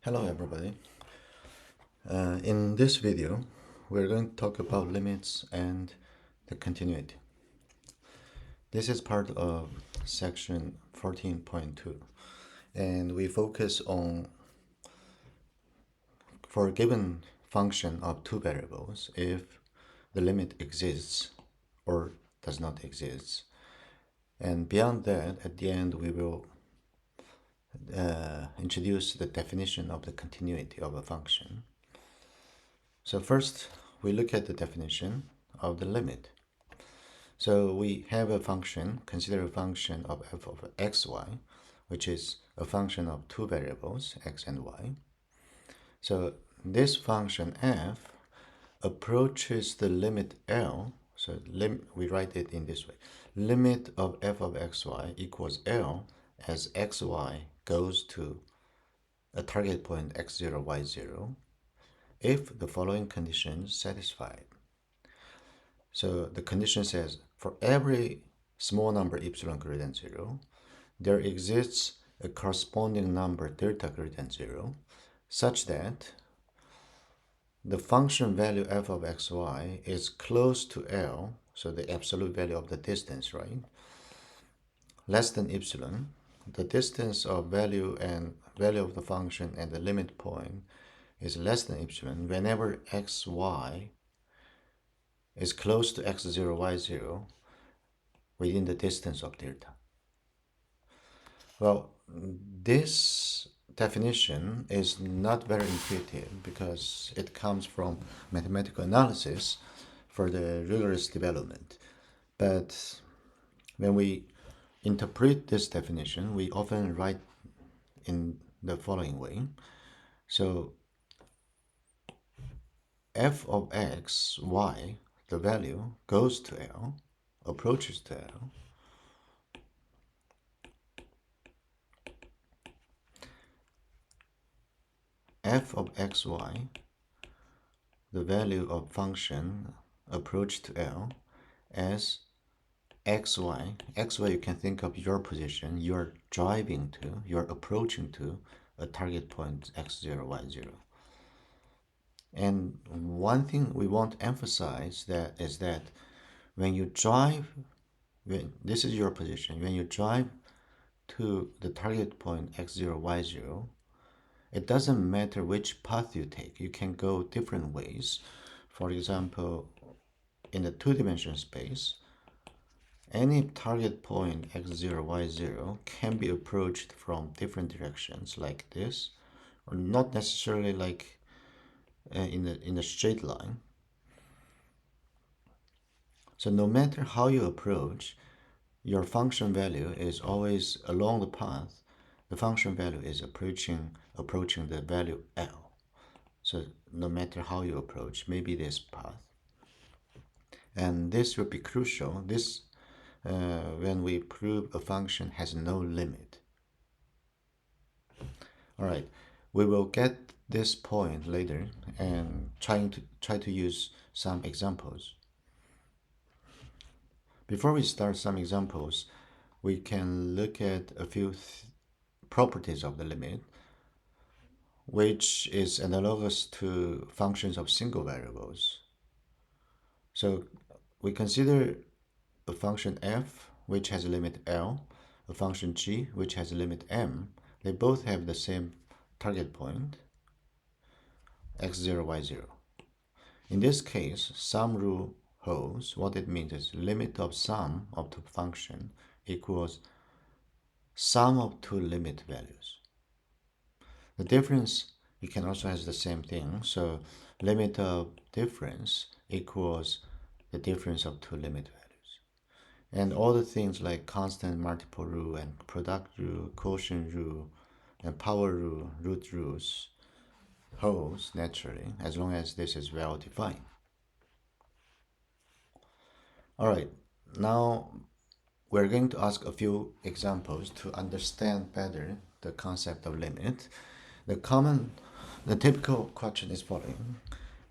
Hello everybody. In this video, we're going to talk about limits and the continuity. This is part of section 14.2, and we focus on, for a given function of two variables, if the limit exists or does not exist. And beyond that, at the end, we will introduce the definition of the continuity of a function. So first, we look at the definition of the limit. So we have a function, consider a function of f of xy, which is a function of two variables, x and y. So this function f approaches the limit L. So we write it in this way. Limit of f of xy equals L as xy goes to a target point x0, y0 if the following conditions satisfied. So the condition says for every small number epsilon greater than 0, there exists a corresponding number delta greater than 0 such that the function value f of xy is close to L, so the absolute value of the distance, right? Less than epsilon. The distance of value and value of the function and the limit point is less than epsilon whenever xy is close to x0, y0 within the distance of delta. Well, this definition is not very intuitive because it comes from mathematical analysis for the rigorous development. But when we interpret this definition, we often write in the following way. So f of x, y, the value goes to L, approaches to L, f of xy, the value of function approach to L as xy you can think of your position, you're driving to, you're approaching to a target point x0, y0. And one thing we want to emphasize is that when you drive, this is your position, when you drive to the target point x0, y0, it doesn't matter which path you take. You can go different ways. For example, in the two-dimensional space, any target point x0, y0 can be approached from different directions like this, or not necessarily like in a straight line. So no matter how you approach, your function value is always along the path. The function value is approaching the value L. So no matter how you approach, maybe this path. And this will be crucial. This when we prove a function has no limit. All right, we will get this point later and try to use some examples. Before we start some examples, we can look at a few properties of the limit, which is analogous to functions of single variables. So we consider a function f, which has a limit L, a function g, which has a limit m. They both have the same target point, x0, y0. In this case, sum rule holds. What it means is limit of sum of the function equals sum of two limit values. The difference, you can also have the same thing. So limit of difference equals the difference of two limit values. And all the things like constant multiple rule and product rule, quotient rule, and power rule, root rules holds naturally as long as this is well defined. All right, now we're going to ask a few examples to understand better the concept of limit. The typical question is following.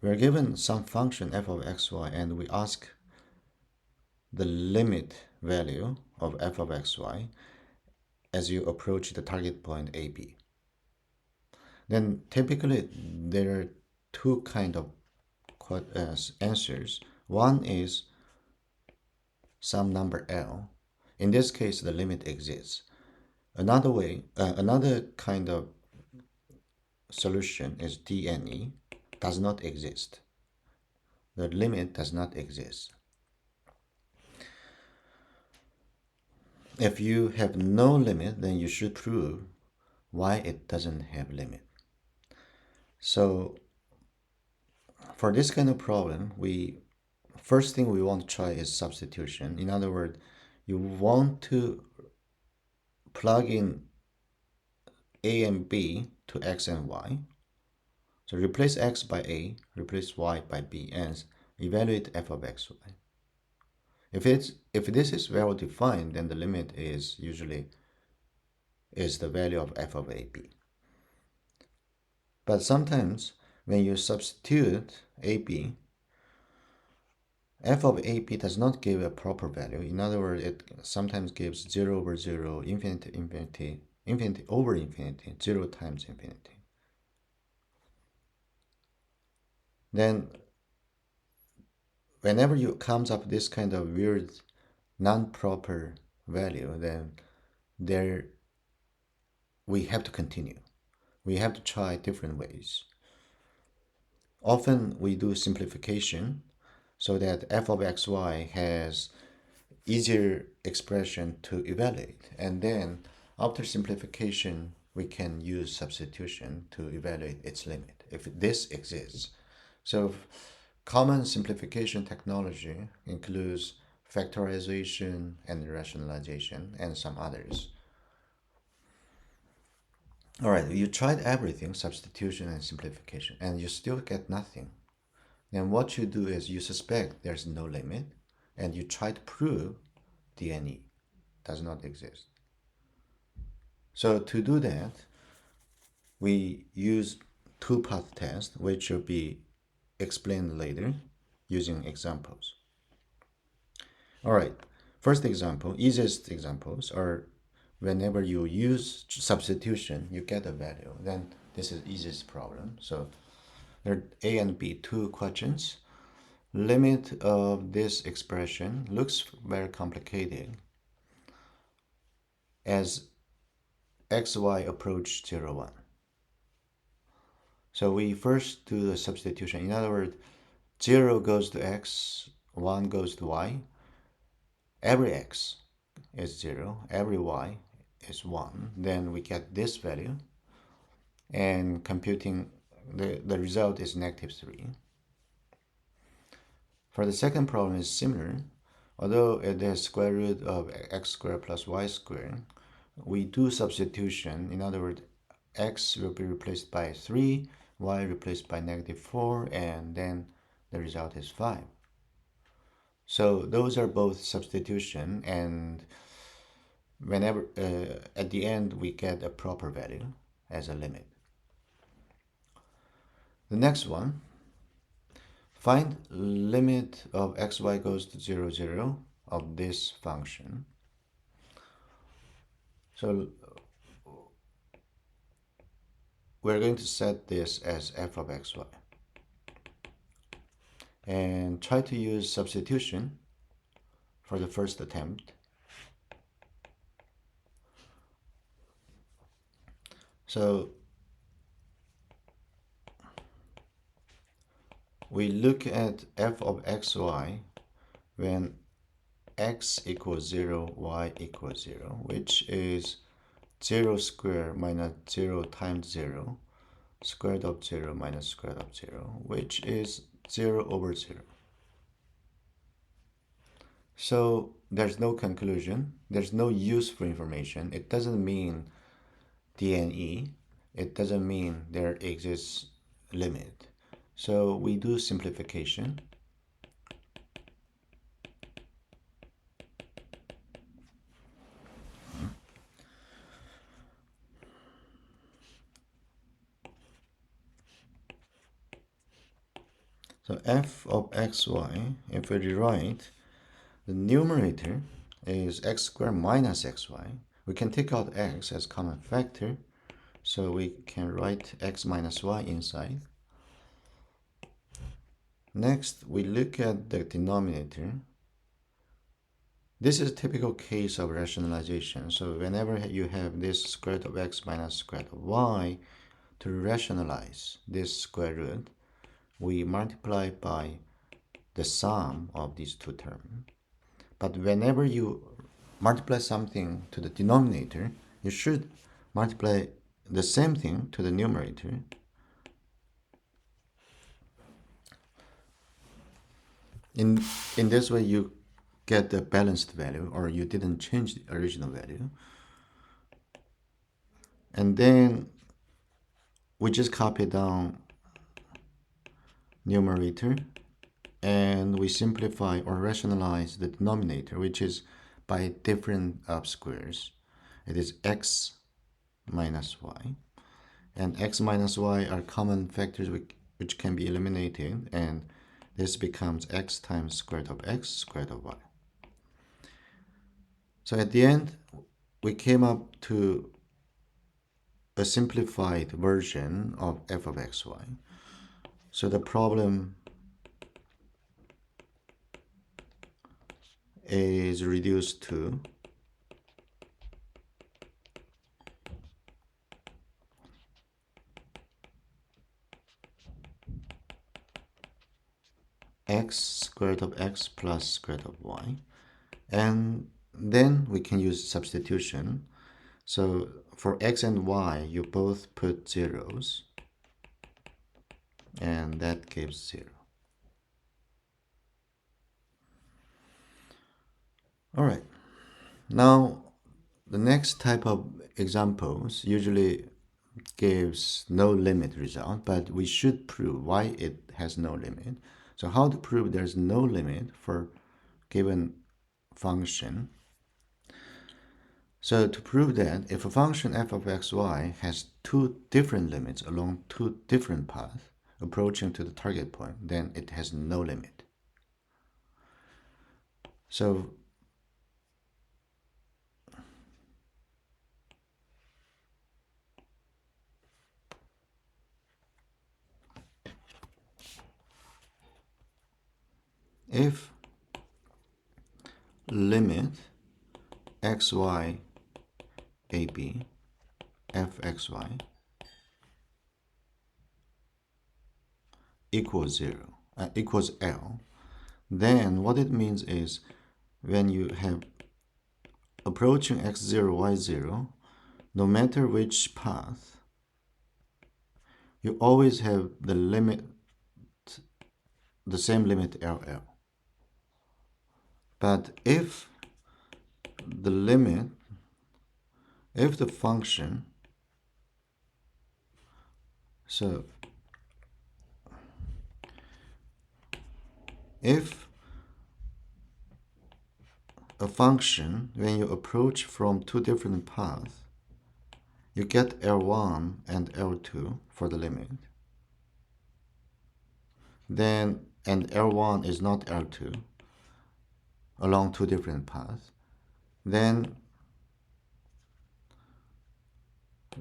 We are given some function f of xy and we ask the limit value of f of xy as you approach the target point AB. then typically there are two kind of answers. One is some number L. In this case, the limit exists. Another kind of solution is DNE, does not exist. The limit does not exist. If you have no limit, then you should prove why it doesn't have limit. So for this kind of problem, first thing we want to try is substitution. In other words, you want to plug in A and B to X and Y. So replace X by A, replace Y by B, and evaluate f of x, y. If this is well defined, then the limit is usually the value of f of ab. But sometimes when you substitute ab, f of ab does not give a proper value. In other words, it sometimes gives 0 over 0, infinity, infinity, infinity over infinity, 0 times infinity. Then whenever you comes up this kind of weird non-proper value, then we have to continue. We have to try different ways. Often we do simplification so that f of xy has easier expression to evaluate. And then after simplification, we can use substitution to evaluate its limit if this exists. So common simplification technology includes factorization and rationalization and some others. All right, you tried everything, substitution and simplification, and you still get nothing. Then what you do is you suspect there's no limit, and you try to prove DNE does not exist. So to do that, we use two-part test, which will be explained later using examples. All right, first example, easiest examples are whenever you use substitution, you get a value. Then this is easiest problem. So there are A and B, two questions. Limit of this expression looks very complicated as xy approach 0, 1. So we first do the substitution. In other words, 0 goes to x, 1 goes to y. Every x is 0, every y is 1. Then we get this value, and computing the result is -3. For the second problem is similar. Although it has square root of x squared plus y squared, we do substitution. In other words, x will be replaced by 3, y replaced by -4, and then the result is 5. So those are both substitution, and whenever at the end we get a proper value as a limit. The next one, find limit of xy goes to 0, 0 of this function. So we're going to set this as f of xy and try to use substitution for the first attempt. So we look at f of xy when x equals 0, y equals 0, which is 0 squared minus 0 times 0, square root of 0 minus square root of 0, which is 0 over 0. So there's no conclusion, there's no useful information. It doesn't mean DNE, it doesn't mean there exists limit. So we do simplification. So f of xy, if we rewrite, the numerator is x squared minus xy. We can take out x as common factor, So we can write x minus y inside. Next, we look at the denominator. This is a typical case of rationalization. So whenever you have this square root of x minus square root of y, to rationalize this square root, we multiply by the sum of these two terms. But whenever you multiply something to the denominator, you should multiply the same thing to the numerator. In this way, you get the balanced value, or you didn't change the original value. And then we just copy down numerator, and we simplify or rationalize the denominator, which is by difference of squares. It is x minus y. And x minus y are common factors which can be eliminated, and this becomes x times square root of x square root of y. So at the end, we came up to a simplified version of f of xy. So the problem is reduced to x square root of x plus square root of y. And then we can use substitution. So for x and y, you both put zeros, and that gives 0. All right. Now, the next type of examples usually gives no limit result, but we should prove why it has no limit. So how to prove there's no limit for given function? So to prove that, if a function f of xy has two different limits along two different paths approaching to the target point, then it has no limit. So if limit xy ab fxy equals 0, equals L, then what it means is when you have approaching x0, y0, no matter which path, you always have the limit, the same limit LL. But if the limit, if the function, so if a function, when you approach from two different paths, you get L1 and L2 for the limit, then, and L1 is not L2 along two different paths, then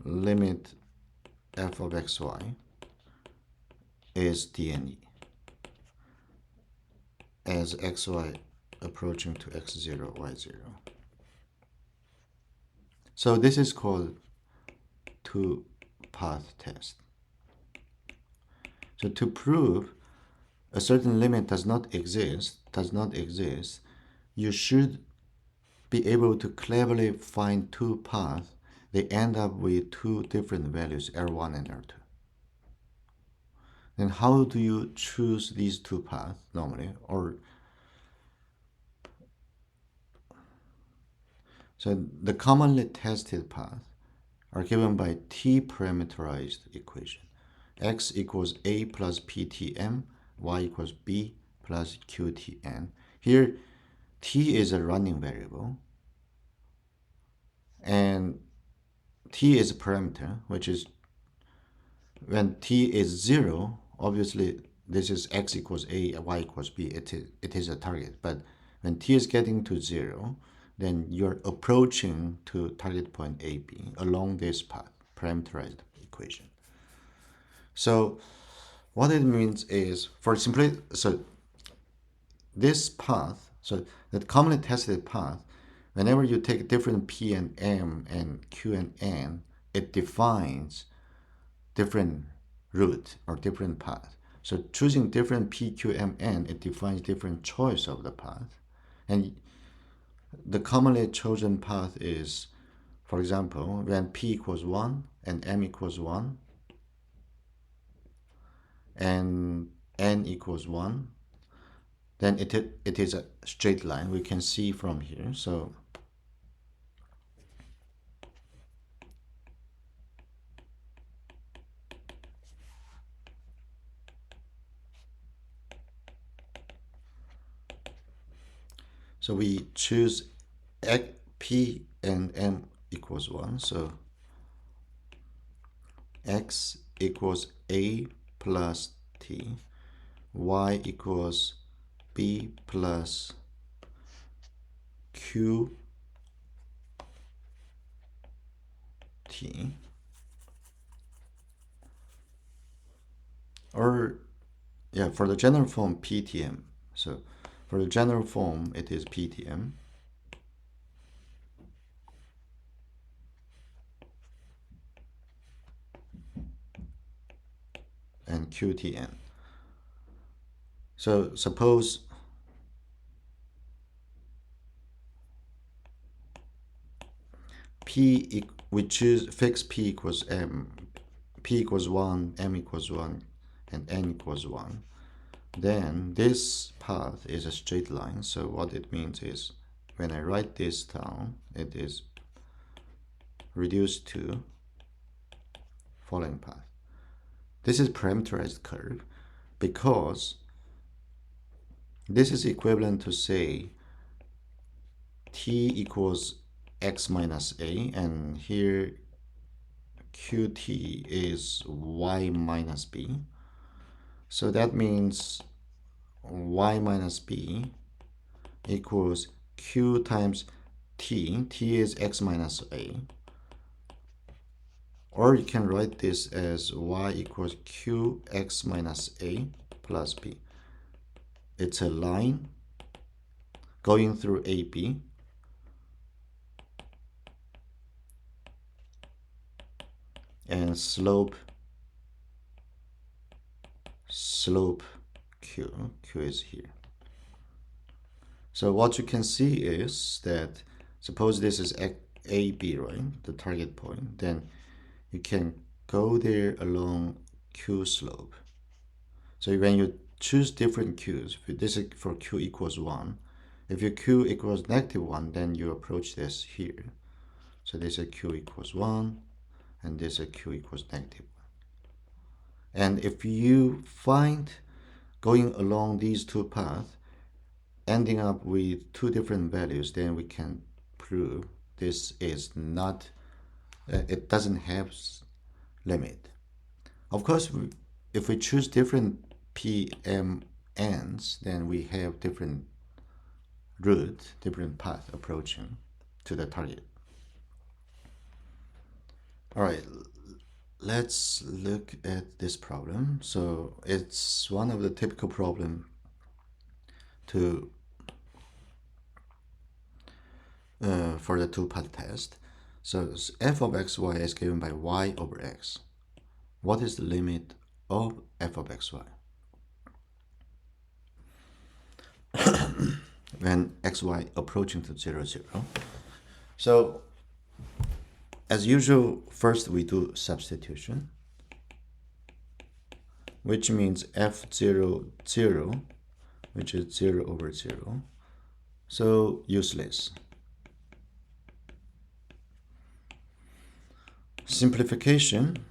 limit f of xy is dne as xy approaching to x0, y0. So this is called two-path test. So to prove a certain limit does not exist, you should be able to cleverly find two paths. They end up with two different values, L1 and L2. Then how do you choose these two paths normally? So the commonly tested paths are given by t-parameterized equation. X equals a plus ptm, y equals b plus qtn. Here, t is a running variable, and t is a parameter, which is when t is 0, obviously this is x equals a, y equals b, it is a target. But when t is getting to 0, then you're approaching to target point AB along this path. parameterized equation. So what it means is, for simply, so this path, so the commonly tested path, whenever you take different P and M and Q and N, it defines different route or different path. So choosing different P, Q, M, N, it defines different choice of the path. And the commonly chosen path is, for example, when P equals 1 and M equals 1 and N equals 1, then it is a straight line. We can see from here. So we choose P and M equals 1. So X equals A plus T. Y equals B plus Q T. Or, yeah, for the general form, PTM. So for the general form, it is PTM. And QTN. So suppose we choose fix P equals M, P equals 1, M equals 1, and N equals 1. Then this path is a straight line. So what it means is, when I write this down, it is reduced to following path. This is parameterized curve because this is equivalent to, say, T equals X minus A, and here QT is Y minus B. So that means Y minus B equals Q times T. T is X minus A. Or you can write this as Y equals QX minus A plus B. It's a line going through AB. And slope Q is here. So what you can see is that, suppose this is AB, right, the target point, then you can go there along Q slope. So when you choose different Q's, this is for Q equals 1. If your Q equals -1, then you approach this here. So this is Q equals 1, and this is Q equals -1. And if you find going along these two paths, ending up with two different values, then we can prove this is not, it doesn't have limit. Of course, if we choose different PMNs, then we have different route, different path approaching to the target. All right, let's look at this problem. So it's one of the typical problem to for the two-part test. So f of xy is given by y over x. What is the limit of f of xy when xy approaching to 0, 0? So as usual, first we do substitution, which means f0, 0, which is 0 over 0. So useless. Simplification.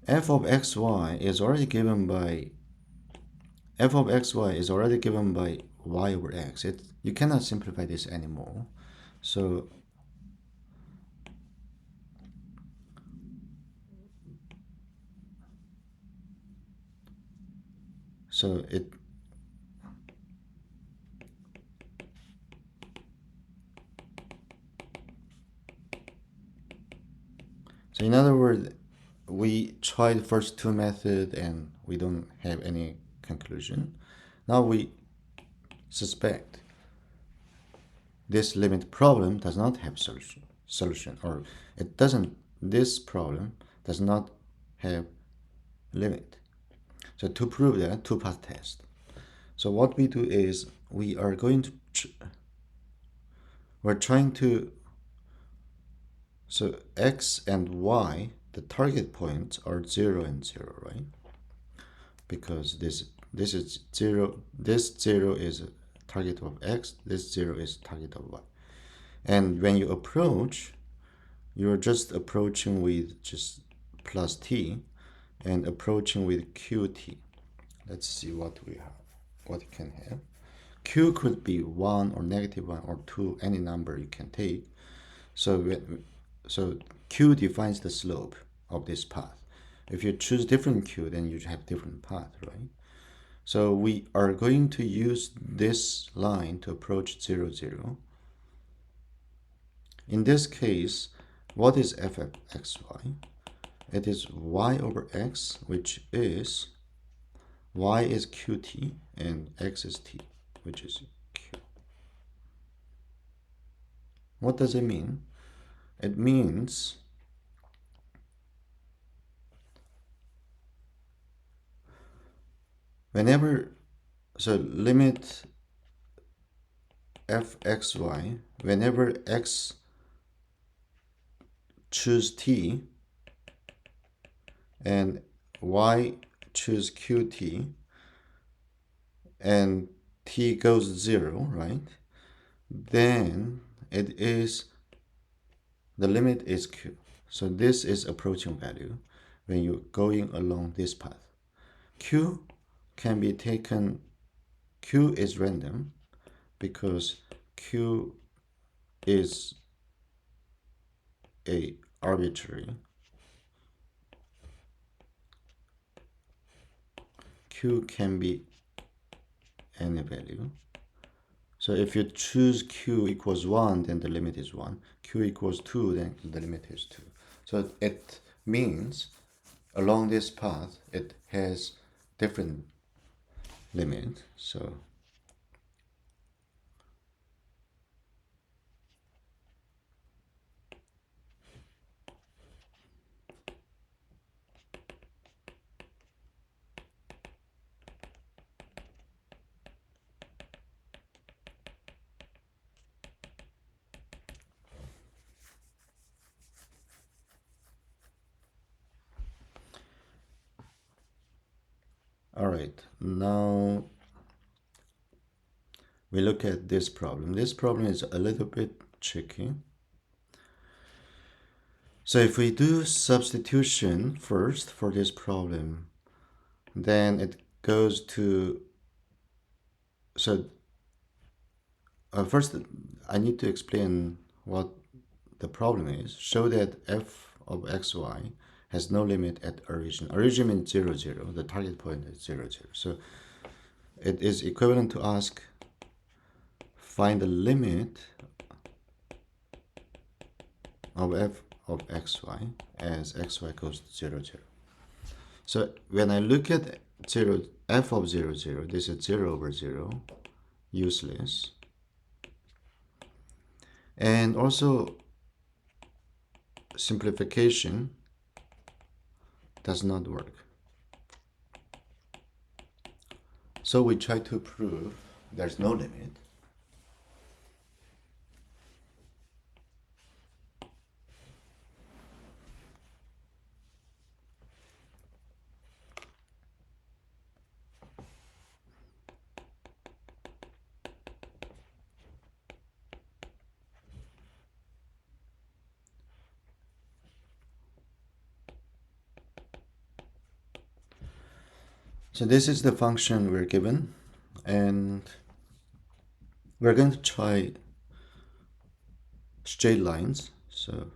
F of xy is already given by y over x. You cannot simplify this anymore. So it So in other words, we tried the first two methods and we don't have any conclusion. Now we suspect this limit problem does not have solution, or it doesn't, this problem does not have limit. So to prove that, two-path test. So what we do is we are going to we're trying to, so x and y, the target points are 0 and 0, right? Because this is 0, this 0 is target of x, this 0 is target of y. And when you approach, you're just approaching with just plus t and approaching with qt. Let's see what we have, what you can have. Q could be 1 or -1 or 2, any number you can take. So Q defines the slope of this path. If you choose different Q, then you have different path, right? So we are going to use this line to approach 0, 0. In this case, what is f of xy? It is y over x, which is, y is qt and x is t, which is q. What does it mean? It means whenever, so limit fxy, whenever x choose t and y choose qt and t goes 0, right? Then it is, the limit is q. So this is approaching value when you're going along this path. Q can be taken, Q is random because Q is a arbitrary. Q can be any value. So if you choose Q equals 1, then the limit is 1. Q equals 2, then the limit is 2. So it means along this path, it has different limit. So all right, now we look at this problem. This problem is a little bit tricky. So if we do substitution first for this problem, then it goes to, so first I need to explain what the problem is. Show that f of xy has no limit at origin. Origin means 0, 0. The target point is 0, 0. So it is equivalent to ask, find the limit of f of xy as xy goes to 0, 0. So when I look at 0, f of 0, 0, this is 0 over 0, useless. And also simplification does not work. So we try to prove there's no limit. So this is the function we're given, and we're going to try straight lines. So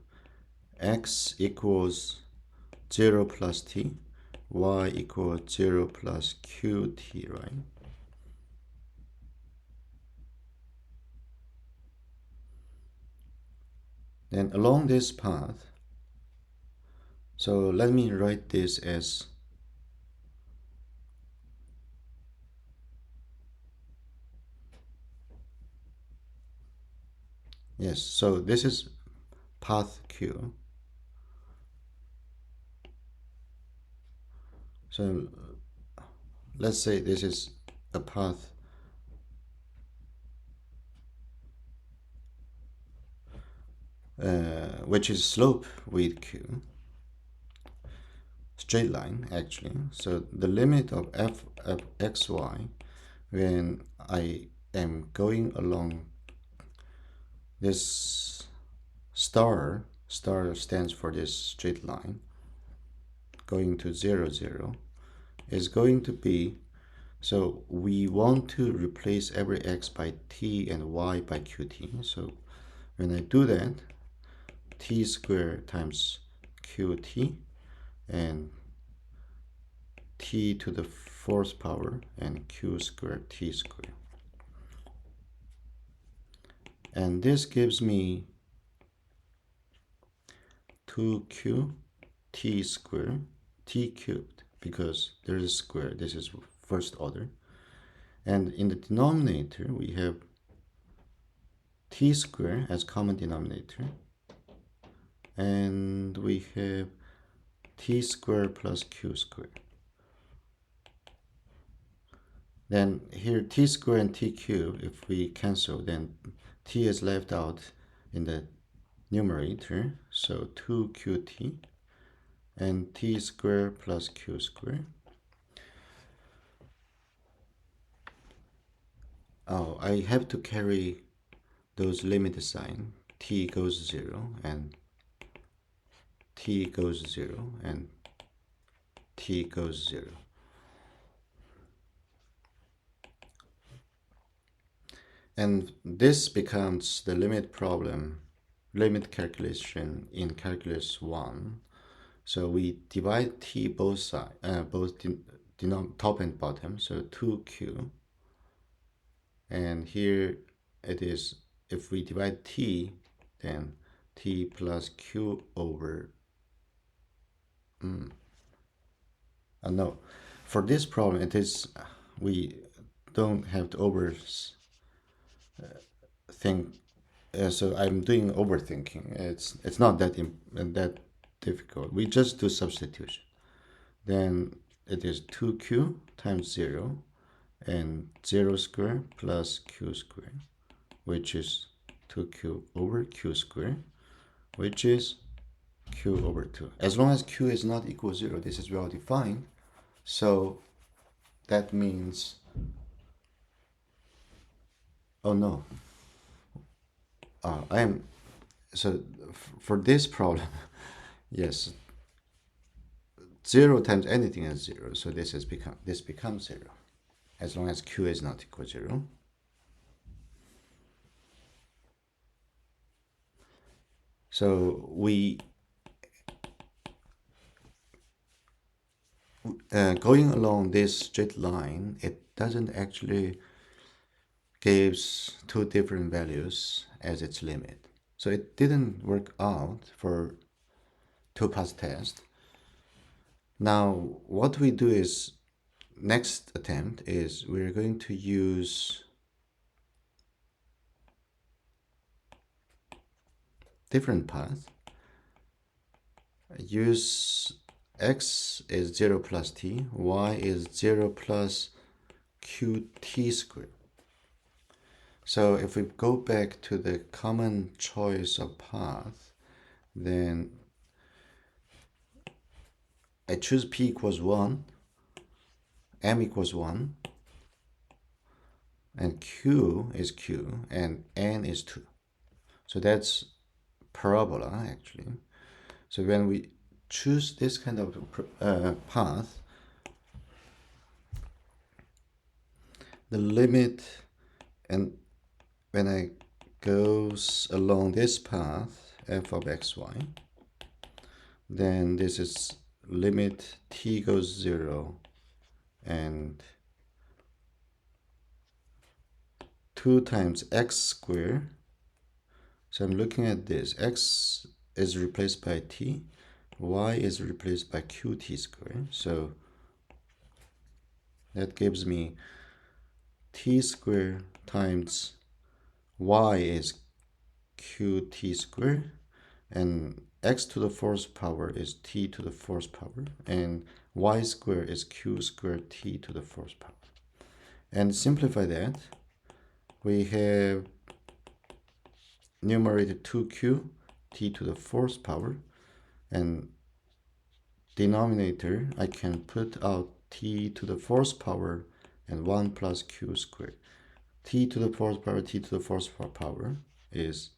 x equals 0 plus t, y equals 0 plus qt, right? Then along this path, So let me write this as yes, so this is path Q. So let's say this is a path which is slope with Q, straight line actually. So the limit of f of xy when I am going along this star stands for this straight line going to 0 0 is going to be, so we want to replace every x by t and y by qt. So when I do that, t squared times qt and t to the fourth power and q squared t squared. And this gives me 2q t squared t cubed, because there is a square, this is first order. And in the denominator we have t squared as common denominator, and we have t squared plus q squared. Then here t squared and t cubed, if we cancel, then t is left out in the numerator, so 2qt and t squared plus q squared. Oh, I have to carry those limit sign. T goes 0 and t goes 0 and t goes 0. And this becomes the limit problem, limit calculation in calculus 1. So we divide t both sides, both top and bottom, so 2q. And here it is, if we divide t, then t plus q over, no. For this problem, it is, we don't have to think, so I'm doing overthinking. It's not that difficult. We just do substitution. Then it is 2q times 0 and 0 squared plus q squared, which is 2q over q squared, which is q over 2. As long as q is not equal 0, this is well defined. So that means, oh no, I am, so for this problem, yes, 0 times anything is 0, so this becomes 0, as long as q is not equal to 0. So we going along this straight line, it doesn't actually gives two different values as its limit. So it didn't work out for two-pass test. Now what we do is, next attempt is we're going to use different path. Use x is 0 plus t, y is 0 plus qt squared. So if we go back to the common choice of path, then I choose p equals 1, m equals 1, and q is q, and n is 2. So that's parabola actually. So when we choose this kind of path, the limit, and when I goes along this path, f of xy, then this is limit t goes 0 and 2 times x squared. So I'm looking at this, x is replaced by t, y is replaced by qt squared. So that gives me t squared times y is qt squared, and x to the fourth power is t to the fourth power, and y squared is q squared t to the fourth power. And simplify that, we have numerator 2q t to the fourth power, and denominator I can put out t to the fourth power and 1 plus q squared. T to the fourth power, t to the fourth power is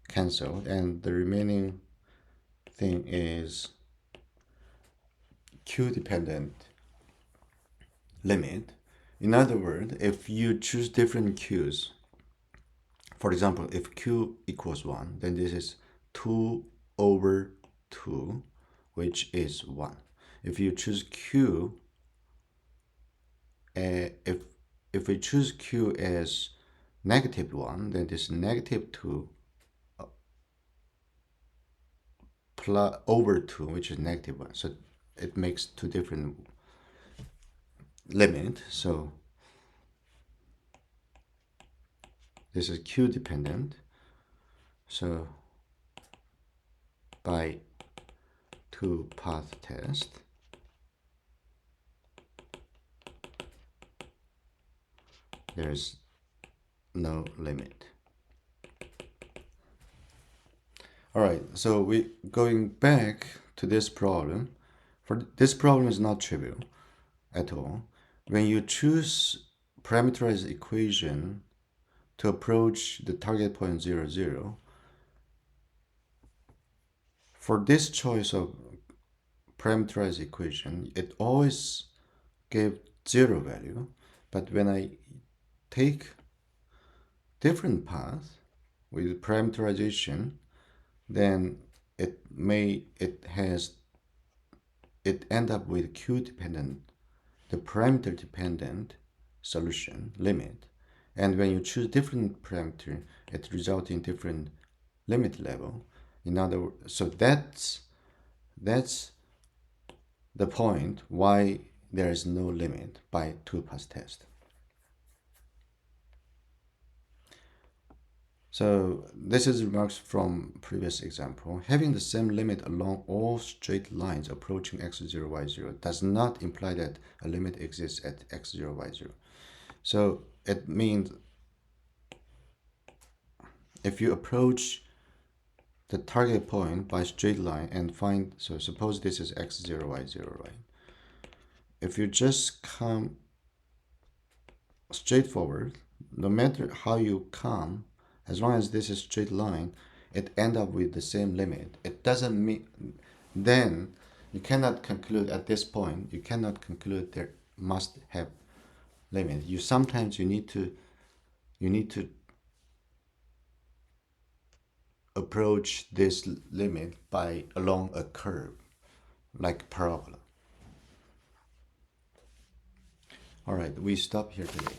cancelled, and the remaining thing is q dependent limit. In other words, if you choose different q's, for example, if q equals 1, then this is 2 over 2, which is 1. If you choose q, if we choose q as negative 1, then this negative 2 plus over 2, which is negative 1. So it makes two different limit. So this is q dependent. So by two-path test, there's no limit. All right, so we going back to this problem. For this problem is not trivial at all. When you choose parameterized equation to approach the target point 0, 0, for this choice of parameterized equation, it always gave 0 value. But when I take different path with parameterization, then it end up with q dependent, the parameter dependent solution limit. And when you choose different parameter, it results in different limit level. In other words, so that's the point why there is no limit by two-path test. So this is remarks from previous example. Having the same limit along all straight lines approaching x0, y0 does not imply that a limit exists at x0, y0. So it means if you approach the target point by straight line and find, so suppose this is x0, y0, right? If you just come straight forward, no matter how you come, as long as this is straight line, it end up with the same limit. It doesn't mean, then you cannot conclude at this point, you cannot conclude there must have limit. Sometimes you need to approach this limit by along a curve, like parabola. All right, we stop here today.